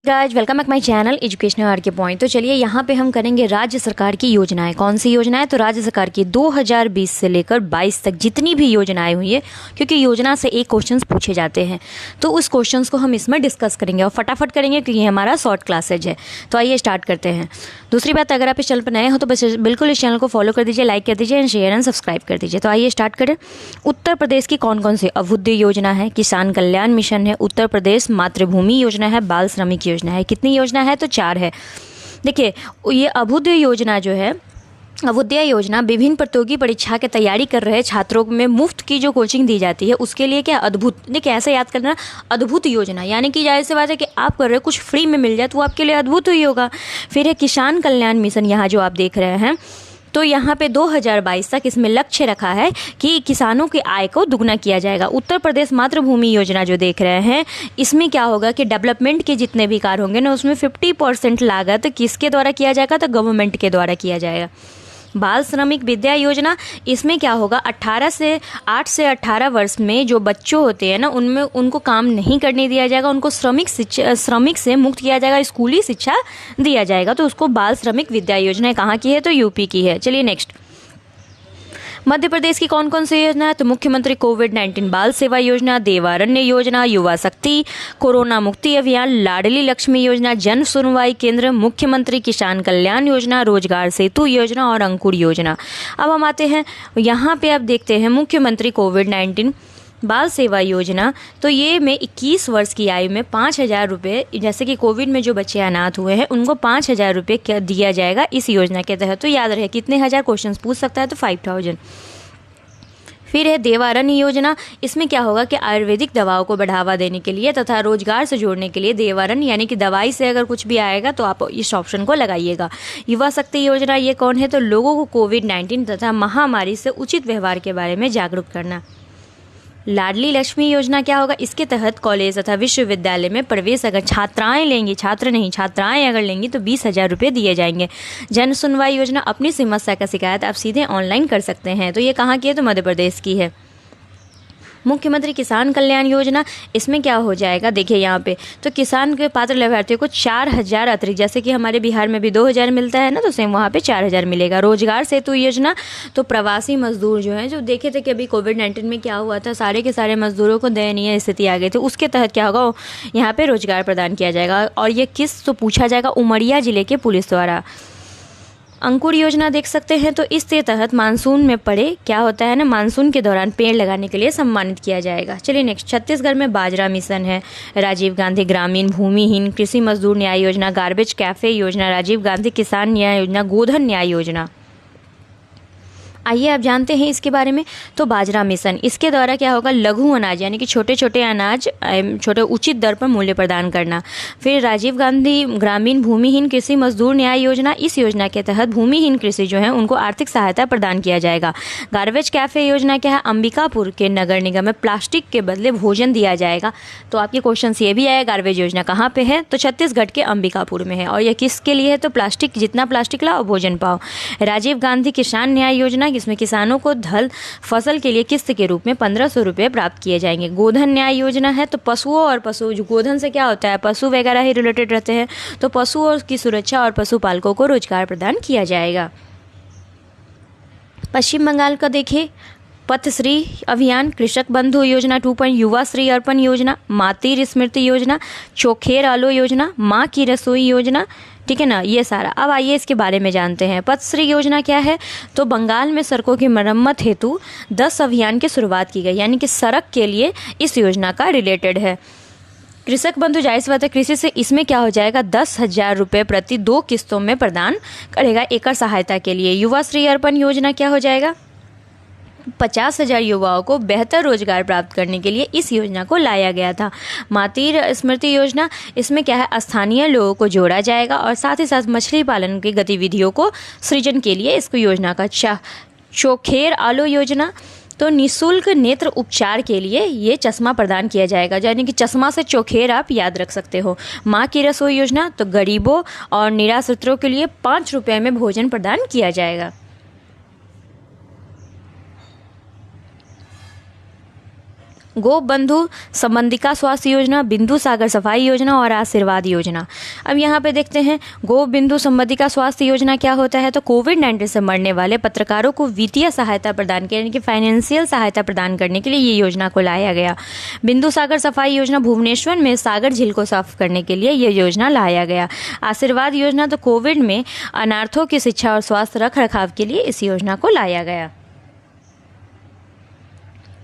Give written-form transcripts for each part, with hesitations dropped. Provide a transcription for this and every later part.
Guys welcome back my channel educational R K point. तो चलिए यहाँ पे हम करेंगे राज्य सरकार की योजनाएं। कौन सी योजनाएं? तो राज्य सरकार की 2020 से लेकर 22 तक जितनी भी योजनाएं हुई है, क्योंकि योजना से एक क्वेश्चंस पूछे जाते हैं तो उस क्वेश्चंस को हम इसमें डिस्कस करेंगे और फटाफट करेंगे क्योंकि हमारा शॉर्ट क्लासेज है। तो आइए स्टार्ट करते हैं। दूसरी बात, अगर आप इस चैनल पर नए हो तो बस बिल्कुल इस चैनल को फॉलो कर दीजिए, लाइक कर दीजिए एंड शेयर एंड सब्सक्राइब कर दीजिए। तो आइए स्टार्ट करें। उत्तर प्रदेश की कौन कौन सी अभ्युदय योजना है? किसान कल्याण मिशन है, उत्तर प्रदेश मातृभूमि योजना है, बाल श्रमिक योजना है। कितनी योजना है? तो 4 है। देखिए, ये अभ्युदय योजना जो है, अभ्युदय योजना विभिन्न प्रतियोगी परीक्षा की तैयारी कर रहे छात्रों में मुफ्त की जो कोचिंग दी जाती है उसके लिए क्या अद्भुत, देखिए ऐसे याद करना, अद्भुत योजना, यानी कि जाहिर सी बात है कि आप कर रहे हो कुछ फ्री में मिल जाए तो वो आपके लिए अद्भुत ही होगा। फिर है किसान कल्याण मिशन, यहाँ जो आप देख रहे हैं, तो यहाँ पे 2022 तक इसमें लक्ष्य रखा है कि किसानों की आय को दुगना किया जाएगा। उत्तर प्रदेश मातृभूमि योजना जो देख रहे हैं, इसमें क्या होगा कि डेवलपमेंट के जितने भी कार्य होंगे ना, उसमें 50% लागत किसके द्वारा किया जाएगा? तो गवर्नमेंट के द्वारा किया जाएगा। बाल श्रमिक विद्या योजना, इसमें क्या होगा, 8 से 18 वर्ष में जो बच्चे होते हैं ना, उनमें उनको काम नहीं करने दिया जाएगा, उनको श्रमिक से मुक्त किया जाएगा, स्कूली शिक्षा दिया जाएगा। तो उसको बाल श्रमिक विद्या योजना कहाँ की है? तो यूपी की है। चलिए नेक्स्ट, मध्य प्रदेश की कौन कौन सी योजना है? तो मुख्यमंत्री कोविड-19 बाल सेवा योजना, देवारण्य योजना, युवा शक्ति, कोरोना मुक्ति अभियान, लाडली लक्ष्मी योजना, जन सुनवाई केंद्र, मुख्यमंत्री किसान कल्याण योजना, रोजगार सेतु योजना और अंकुर योजना। अब हम आते हैं यहाँ पे, आप देखते हैं मुख्यमंत्री कोविड-19 बाल सेवा योजना, तो ये में 21 वर्ष की आयु में 5,000 रुपये, जैसे कि कोविड में जो बच्चे अनाथ हुए हैं उनको 5,000 रुपये दिया जाएगा इस योजना के तहत। तो याद रहे कितने हज़ार क्वेश्चन पूछ सकता है? तो 5,000। फिर है देवारण्य योजना, इसमें क्या होगा कि आयुर्वेदिक दवाओं को बढ़ावा देने के लिए तथा रोजगार से जोड़ने के लिए देवारण्य, यानी कि दवाई से अगर कुछ भी आएगा तो आप इस ऑप्शन को लगाइएगा। युवा शक्ति योजना, ये कौन है? तो लोगों को कोविड-19 तथा महामारी से उचित व्यवहार के बारे में जागरूक करना। लाडली लक्ष्मी योजना क्या होगा? इसके तहत कॉलेज तथा विश्वविद्यालय में प्रवेश अगर छात्राएं लेंगी, छात्र नहीं, छात्राएं अगर लेंगी तो 20,000 रुपये दिए जाएंगे। जन सुनवाई योजना, अपनी समस्या का शिकायत आप सीधे ऑनलाइन कर सकते हैं। तो ये कहाँ की है? तो मध्य प्रदेश की है। मुख्यमंत्री किसान कल्याण योजना, इसमें क्या हो जाएगा? देखिए यहाँ पे, तो किसान के पात्र लाभार्थियों को 4,000 अतिरिक्त, जैसे कि हमारे बिहार में भी 2,000 मिलता है ना, तो सेम वहाँ पे 4,000 मिलेगा। रोजगार सेतु योजना, तो प्रवासी मजदूर जो हैं, जो देखे थे कि अभी कोविड-19 में क्या हुआ था, सारे के सारे मजदूरों को दयनीय स्थिति आ गई थी, उसके तहत क्या होगा, यहाँ पे रोजगार प्रदान किया जाएगा। और ये किस तो पूछा जाएगा? उमरिया जिले के पुलिस द्वारा। अंकुर योजना देख सकते हैं, तो इसके तहत मानसून में पड़े क्या होता है ना, मानसून के दौरान पेड़ लगाने के लिए सम्मानित किया जाएगा। चलिए नेक्स्ट, छत्तीसगढ़ में बाजरा मिशन है, राजीव गांधी ग्रामीण भूमिहीन कृषि मजदूर न्याय योजना, गार्बेज कैफे योजना, राजीव गांधी किसान न्याय योजना, गोधन न्याय योजना। आइए आप जानते हैं इसके बारे में। तो बाजरा मिशन, इसके द्वारा क्या होगा? लघु अनाज, यानी कि छोटे छोटे अनाज छोटे उचित दर पर मूल्य प्रदान करना। फिर राजीव गांधी ग्रामीण भूमिहीन कृषि मजदूर न्याय योजना, इस योजना के तहत भूमिहीन कृषि जो है उनको आर्थिक सहायता प्रदान किया जाएगा। गार्बेज कैफे योजना क्या है? अंबिकापुर के नगर निगम में प्लास्टिक के बदले भोजन दिया जाएगा। तो आपके क्वेश्चन ये भी आया, गार्बेज योजना कहाँ पे है? तो छत्तीसगढ़ के अंबिकापुर में है। और यह किसके लिए है? तो प्लास्टिक, जितना प्लास्टिक लाओ भोजन पाओ। राजीव गांधी किसान न्याय योजना, इसमें किसानों को धल फसल के लिए किस्त के रूप में 1,500 रुपये प्राप्त किए जाएंगे। गोधन न्याय योजना है, तो पशुओं और पशु, जो गोधन से क्या होता है, पशु वगैरह ही रिलेटेड रहते हैं, तो पशुओं की सुरक्षा और पशुपालकों को रोजगार प्रदान किया जाएगा। पश्चिम बंगाल का देखिए, पथश्री अभियान, कृषक बंधु योजना 2. युवा श्री अर्पण योजना, मातृ स्मृति योजना, चोखेर आलो योजना, माँ की रसोई योजना, ठीक है ना, ये सारा। अब आइए इसके बारे में जानते हैं। पथश्री योजना क्या है? तो बंगाल में सड़कों की मरम्मत हेतु 10 अभियान की शुरुआत की गई, यानी कि सड़क के लिए इस योजना का रिलेटेड है। कृषक बंधु, जाहिर सी बात है कृषि से, इसमें क्या हो जाएगा? 10,000 रुपये प्रति 2 किस्तों में प्रदान करेगा एकड़ सहायता के लिए। युवा श्री अर्पण योजना क्या हो जाएगा? 50,000 युवाओं को बेहतर रोजगार प्राप्त करने के लिए इस योजना को लाया गया था। मातृ स्मृति योजना, इसमें क्या है? स्थानीय लोगों को जोड़ा जाएगा और साथ ही साथ मछली पालन की गतिविधियों को सृजन के लिए इसको योजना का चोखेर आलो योजना, तो निःशुल्क नेत्र उपचार के लिए ये चश्मा प्रदान किया जाएगा, यानी कि चश्मा से चोखेर आप याद रख सकते हो। माँ की रसोई योजना, तो गरीबों और निराश्रितों के लिए 5 रुपये में भोजन प्रदान किया जाएगा। गोप बंधु संबंधिका स्वास्थ्य योजना, बिंदु सागर सफाई योजना और आशीर्वाद योजना। अब यहाँ पे देखते हैं गोप बिंदु संबंधिका स्वास्थ्य योजना क्या होता है। तो कोविड-19 से मरने वाले पत्रकारों को वित्तीय सहायता प्रदान करने, यानी कि फाइनेंशियल सहायता प्रदान करने के लिए ये योजना को लाया गया। बिंदु सागर सफाई योजना, भुवनेश्वर में सागर झील को साफ करने के लिए ये योजना लाया गया। आशीर्वाद योजना, तो कोविड में अनाथों की शिक्षा और स्वास्थ्य रख रखाव के लिए इस योजना को लाया गया।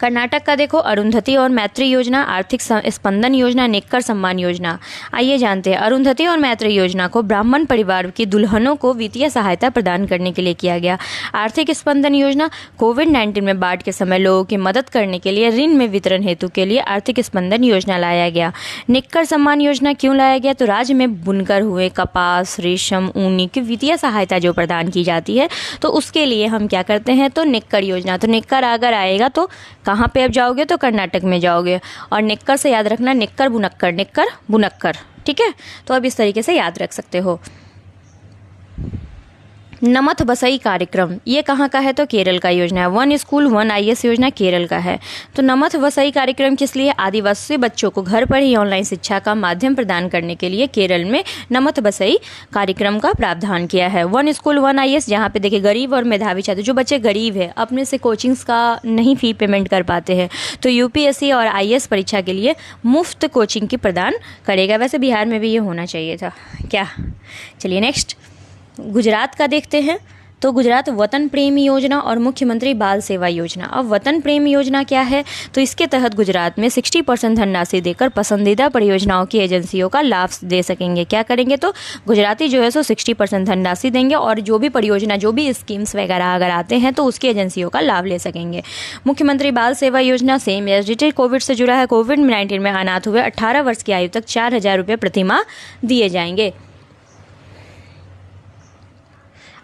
कर्नाटक का देखो अरुंधति और मैत्री योजना, आर्थिक स्पंदन योजना, नेक्कर सम्मान योजना। आइए जानते हैं। अरुंधति और मैत्री योजना को ब्राह्मण परिवार की दुल्हनों को वित्तीय सहायता प्रदान करने के लिए किया गया। आर्थिक स्पंदन योजना, कोविड-19 में बाढ़ के समय लोगों की मदद करने के लिए ऋण में वितरण हेतु के लिए आर्थिक स्पंदन योजना लाया गया। नेक्कर सम्मान योजना क्यों लाया गया। तो राज्य में बुनकर हुए कपास, रेशम, ऊनी की वित्तीय सहायता जो प्रदान की जाती है, तो उसके लिए हम क्या करते हैं, तो नेक्कर योजना। तो नेक्कर अगर आएगा तो कहाँ पे अब जाओगे, तो कर्नाटक में जाओगे। और नेक्कर से याद रखना नेक्कर बुनक्कर, नेक्कर बुनक्कर, ठीक है। तो अब इस तरीके से याद रख सकते हो। नमथ बसई कार्यक्रम, ये कहाँ का है, तो केरल का योजना है। 1 स्कूल 1 IAS योजना केरल का है। तो नमथ बसई कार्यक्रम किस लिए, आदिवासी बच्चों को घर पर ही ऑनलाइन शिक्षा का माध्यम प्रदान करने के लिए केरल में नमथ बसई कार्यक्रम का प्रावधान किया है। 1 स्कूल 1 IAS, जहाँ पे देखिए गरीब और मेधावी छात्र, जो बच्चे गरीब है अपने से कोचिंग्स का नहीं फी पेमेंट कर पाते हैं, तो UPSC और IAS परीक्षा के लिए मुफ्त कोचिंग की प्रदान करेगा। वैसे बिहार में भी ये होना चाहिए था क्या। चलिए नेक्स्ट गुजरात का देखते हैं। तो गुजरात वतन प्रेम योजना और मुख्यमंत्री बाल सेवा योजना। अब वतन प्रेम योजना क्या है, तो इसके तहत गुजरात में 60% धनराशि देकर पसंदीदा परियोजनाओं की एजेंसियों का लाभ दे सकेंगे। क्या करेंगे, तो गुजराती जो है सो 60% धनराशि देंगे और जो भी परियोजना, जो भी स्कीम्स वगैरह अगर आते हैं तो उसकी एजेंसियों का लाभ ले सकेंगे। मुख्यमंत्री बाल सेवा योजना सेम एसडीटी कोविड से जुड़ा है। कोविड-19 में अनाथ हुए 18 वर्ष की आयु तक 4,000 रुपये प्रतिमाह दिए जाएंगे।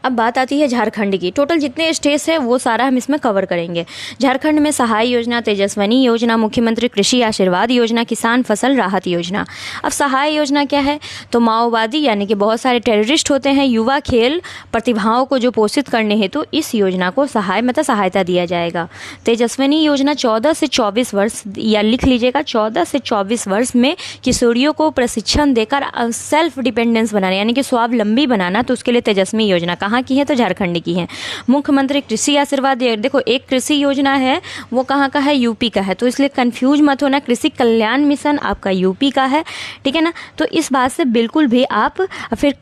अब बात आती है झारखंड की। टोटल जितने स्टेट्स हैं वो सारा हम इसमें कवर करेंगे। झारखंड में सहाय योजना, तेजस्विनी योजना, मुख्यमंत्री कृषि आशीर्वाद योजना, किसान फसल राहत योजना। अब सहाय योजना क्या है, तो माओवादी यानी कि बहुत सारे टेररिस्ट होते हैं, युवा खेल प्रतिभाओं को जो पोषित करने हेतु इस योजना को सहायता दिया जाएगा। तेजस्विनी योजना 14 से 24 वर्ष, या लिख लीजिएगा 14 से 24 वर्ष में किशोरियों को प्रशिक्षण देकर सेल्फ डिपेंडेंस बनाना, यानी कि स्वावलंबी बनाना, तो उसके लिए तेजस्वी योजना कहाँ की है, तो झारखंड की है। मुख्यमंत्री कृषि आशीर्वाद, देखो एक कृषि योजना है वो कहाँ का है, यूपी का है, तो इसलिए कंफ्यूज मत होना। कृषि कल्याण मिशन आपका यूपी का है, ठीक है ना। तो इस बात से बिल्कुल भी आप फिर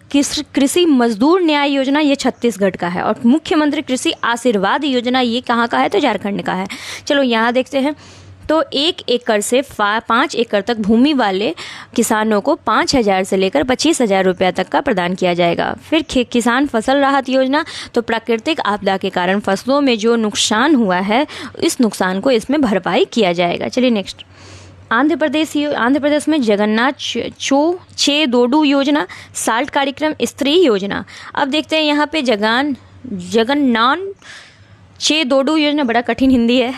कृषि मजदूर न्याय योजना ये छत्तीसगढ़ का है। और मुख्यमंत्री कृषि आशीर्वाद योजना ये कहाँ का है, तो झारखंड का है। चलो यहाँ देखते हैं। तो 1 एकड़ से 5 एकड़ तक भूमि वाले किसानों को 5,000 से लेकर 25,000 रुपया तक का प्रदान किया जाएगा। फिर किसान फसल राहत योजना, तो प्राकृतिक आपदा के कारण फसलों में जो नुकसान हुआ है इस नुकसान को इसमें भरपाई किया जाएगा। चलिए नेक्स्ट आंध्र प्रदेश में जगन्नाथ चेदोडू योजना, साल्ट कार्यक्रम, स्त्री योजना। अब देखते हैं यहाँ पे जगन्नाथ चेदोडू योजना, बड़ा कठिन हिंदी है।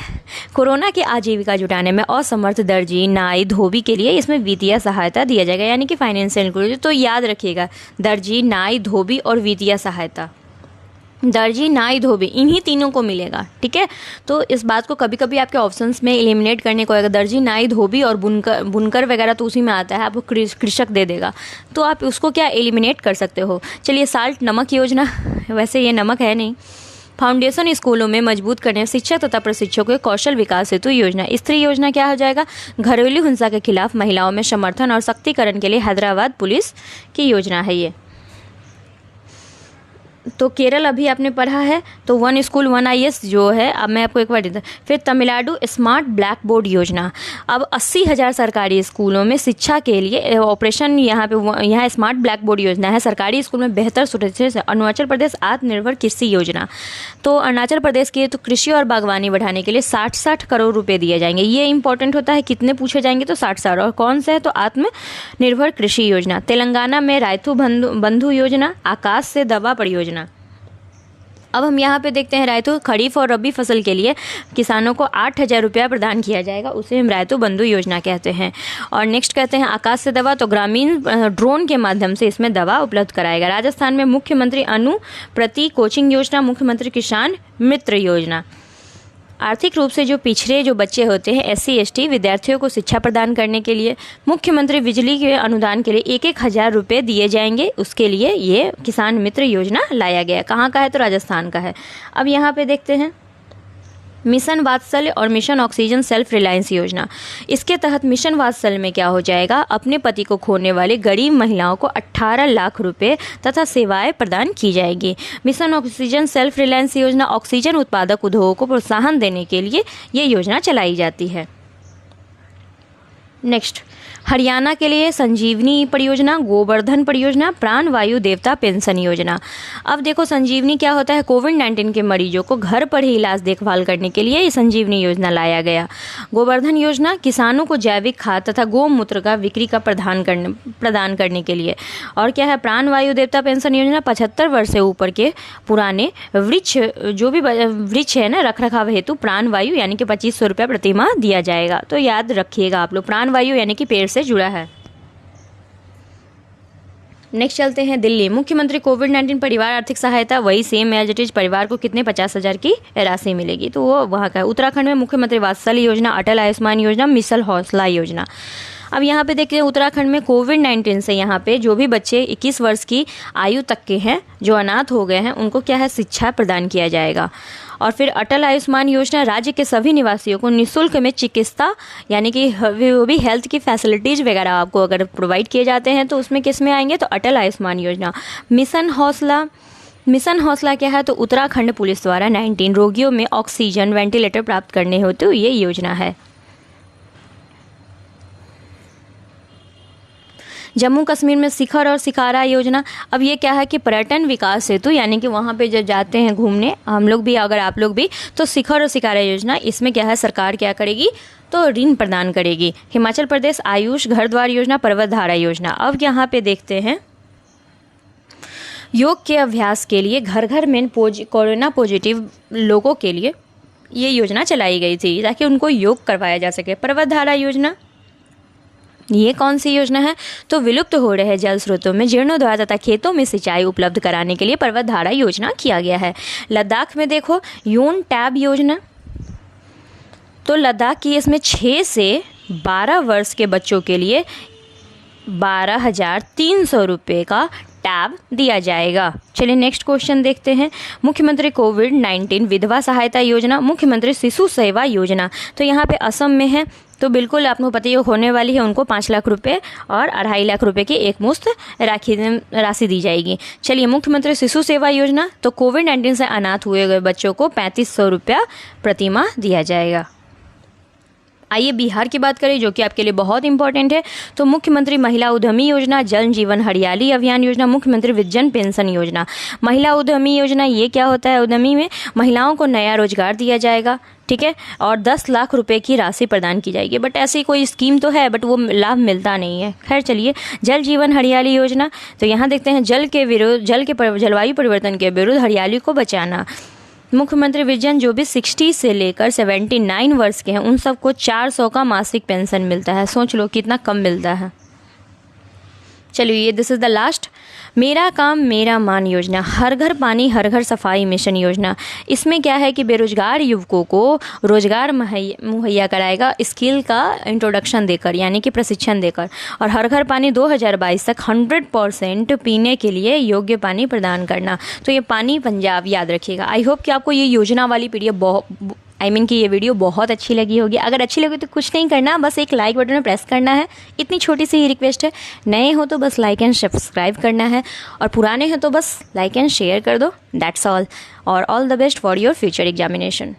कोरोना की आजीविका जुटाने में असमर्थ दर्जी, नाई, धोबी के लिए इसमें वित्तीय सहायता दिया जाएगा, यानी कि फाइनेंशियल इंक्लूजन। तो याद रखिएगा दर्जी, नाई, धोबी और वित्तीय सहायता। दर्जी, नाई, धोबी इन्हीं तीनों को मिलेगा, ठीक है। तो इस बात को कभी कभी आपके ऑप्शंस में एलिमिनेट करने को आएगा, दर्जी, नाई, धोबी और बुनकर वगैरह तो उसी में आता है, आपको कृषक दे देगा, तो आप उसको क्या एलिमिनेट कर सकते हो। चलिए साल्ट नमक योजना, वैसे ये नमक है नहीं। फाउंडेशन स्कूलों में मजबूत करने, शिक्षक तथा प्रशिक्षकों के कौशल विकास हेतु योजना। स्त्री योजना क्या हो जाएगा, घरेलू हिंसा के खिलाफ महिलाओं में समर्थन और सशक्तिकरण के लिए हैदराबाद पुलिस की योजना है ये। तो केरल अभी आपने पढ़ा है, तो 1 स्कूल 1 IAS जो है, अब मैं आपको एक बार देता। फिर तमिलनाडु स्मार्ट ब्लैक बोर्ड योजना। अब 80,000 सरकारी स्कूलों में शिक्षा के लिए ऑपरेशन यहाँ स्मार्ट ब्लैक बोर्ड योजना है। सरकारी स्कूल में बेहतर सुरक्षा से। अरुणाचल प्रदेश आत्मनिर्भर कृषि योजना, तो अरुणाचल प्रदेश के तो कृषि और बागवानी बढ़ाने के लिए 60 करोड़ रुपए दिए जाएंगे। ये इंपॉर्टेंट होता है, कितने पूछे जाएंगे, तो 60। और कौन सा है, तो आत्मनिर्भर कृषि योजना। तेलंगाना में रायतू बंधु योजना, आकाश से दवा परियोजना। अब हम यहाँ पे देखते हैं रायतू खरीफ और रबी फसल के लिए किसानों को 8,000 रुपया प्रदान किया जाएगा, उसे हम रायतू बंधु योजना कहते हैं। और नेक्स्ट कहते हैं आकाश से दवा, तो ग्रामीण ड्रोन के माध्यम से इसमें दवा उपलब्ध कराएगा। राजस्थान में मुख्यमंत्री अनुप्रति कोचिंग योजना, मुख्यमंत्री किसान मित्र योजना। आर्थिक रूप से जो पिछड़े जो बच्चे होते हैं SC ST विद्यार्थियों को शिक्षा प्रदान करने के लिए मुख्यमंत्री बिजली के अनुदान के लिए 1,000 रुपये दिए जाएंगे। उसके लिए ये किसान मित्र योजना लाया गया। कहाँ का है? तो राजस्थान का है। अब यहाँ पे देखते हैं मिशन वात्सल्य और मिशन ऑक्सीजन सेल्फ रिलायंस योजना। इसके तहत मिशन वात्सल्य में क्या हो जाएगा? अपने पति को खोने वाले गरीब महिलाओं को 18 लाख रुपए तथा सेवाएं प्रदान की जाएगी। मिशन ऑक्सीजन सेल्फ रिलायंस योजना ऑक्सीजन उत्पादक उद्योगों को प्रोत्साहन देने के लिए ये योजना चलाई जाती है। नेक्स्ट, हरियाणा के लिए संजीवनी परियोजना, गोवर्धन परियोजना, प्राण वायु देवता पेंशन योजना। अब देखो संजीवनी क्या होता है? कोविड-19 के मरीजों को घर पर ही इलाज देखभाल करने के लिए ये संजीवनी योजना लाया गया। गोवर्धन योजना किसानों को जैविक खाद तथा गौमूत्र का बिक्री का प्रदान करने के लिए। और क्या है? प्राण वायु देवता पेंशन योजना 75 वर्ष से ऊपर के पुराने वृक्ष, जो भी वृक्ष है ना, रख रखाव हेतु प्राण वायु यानी कि 2500 रुपये प्रति माह दिया जाएगा। तो याद रखिएगा आप लोग, प्राण वायु यानी कि पेड़ से जुड़ा है। नेक्स्ट चलते हैं दिल्ली। मुख्यमंत्री कोविड-19 परिवार आर्थिक सहायता, वही सेम एज इट इज, परिवार को कितने 50,000 की राशि मिलेगी, तो वो वहाँ का है। उत्तराखंड में मुख्यमंत्री वात्सल्य योजना, अटल आयुष्मान योजना, मिशन हौसला योजना। अब यहाँ पे देखते हैं उत्तराखंड में कोविड-19 से यहाँ पे जो भी बच्चे 21 वर्ष की आयु तक के हैं, जो अनाथ हो गए हैं, उनको क्या है? शिक्षा प्रदान किया जाएगा। और फिर अटल आयुष्मान योजना राज्य के सभी निवासियों को निःशुल्क में चिकित्सा यानी कि वो भी हेल्थ की फैसिलिटीज़ वगैरह आपको अगर प्रोवाइड किए जाते हैं तो उसमें किस में आएंगे? तो अटल आयुष्मान योजना। मिशन हौसला क्या है? तो उत्तराखंड पुलिस द्वारा 19 रोगियों में ऑक्सीजन वेंटिलेटर प्राप्त करने हेतु ये योजना है। जम्मू कश्मीर में शिखर और शिकारा योजना। अब ये क्या है कि पर्यटन विकास हेतु यानी कि वहाँ पे जब जाते हैं घूमने हम लोग भी, अगर आप लोग भी, तो शिखर और शिकारा योजना, इसमें क्या है? सरकार क्या करेगी? तो ऋण प्रदान करेगी। हिमाचल प्रदेश आयुष घर द्वार योजना, पर्वतधारा योजना। अब यहाँ पे देखते हैं योग के अभ्यास के लिए घर घर में कोरोना पॉजिटिव लोगों के लिए ये योजना चलाई गई थी ताकि उनको योग करवाया जा सके। पर्वतधारा योजना ये कौन सी योजना है? तो विलुप्त हो रहे जल स्रोतों में जीर्णोद्धार तथा खेतों में सिंचाई उपलब्ध कराने के लिए पर्वतधारा योजना किया गया है। लद्दाख में देखो यून टैब योजना। तो लद्दाख की इसमें 6 से 12 वर्ष के बच्चों के लिए 12,300 रुपये का टैब दिया जाएगा। चलिए नेक्स्ट क्वेश्चन देखते हैं। मुख्यमंत्री कोविड-19 विधवा सहायता योजना, मुख्यमंत्री शिशु सेवा योजना। तो यहाँ पे असम में है, तो बिल्कुल आपको पता ही होने वाली है, उनको 5 लाख रुपए और 2.5 लाख रुपए की एक मुश्त राशि दी जाएगी। चलिए मुख्यमंत्री शिशु सेवा योजना, तो कोविड-19 से अनाथ हुए गए बच्चों को 3500 रुपया प्रति माह दिया जाएगा। आइए बिहार की बात करें जो कि आपके लिए बहुत इंपॉर्टेंट है। तो मुख्यमंत्री महिला उद्यमी योजना, जल जीवन हरियाली अभियान योजना, मुख्यमंत्री विजन पेंशन योजना। महिला उद्यमी योजना ये क्या होता है? उद्यमी में महिलाओं को नया रोजगार दिया जाएगा, ठीक है, और 10 लाख रुपए की राशि प्रदान की जाएगी। बट ऐसी कोई स्कीम तो है बट वो लाभ मिलता नहीं है। खैर चलिए, जल जीवन हरियाली योजना, तो यहाँ देखते हैं जलवायु परिवर्तन के विरुद्ध हरियाली को बचाना। मुख्यमंत्री विजन जो भी 60 से लेकर 79 वर्ष के हैं उन सबको 400 का मासिक पेंशन मिलता है। सोच लो कितना कम मिलता है। चलिए दिस इज द लास्ट, मेरा काम मेरा मान योजना, हर घर पानी हर घर सफाई मिशन योजना। इसमें क्या है कि बेरोजगार युवकों को रोजगार मुहैया कराएगा स्किल का इंट्रोडक्शन देकर यानी कि प्रशिक्षण देकर, और हर घर पानी 2022 तक 100% पीने के लिए योग्य पानी प्रदान करना। तो ये पानी पंजाब याद रखिएगा। आई होप कि आपको ये योजना वाली पीडीएफ कि ये वीडियो बहुत अच्छी लगी होगी। अगर अच्छी लगी तो कुछ नहीं करना, बस एक लाइक बटन में प्रेस करना है, इतनी छोटी सी ही रिक्वेस्ट है। नए हो तो बस लाइक एंड सब्सक्राइब करना है, और पुराने हैं तो बस लाइक एंड शेयर कर दो। दैट्स ऑल, और all the best for your future examination.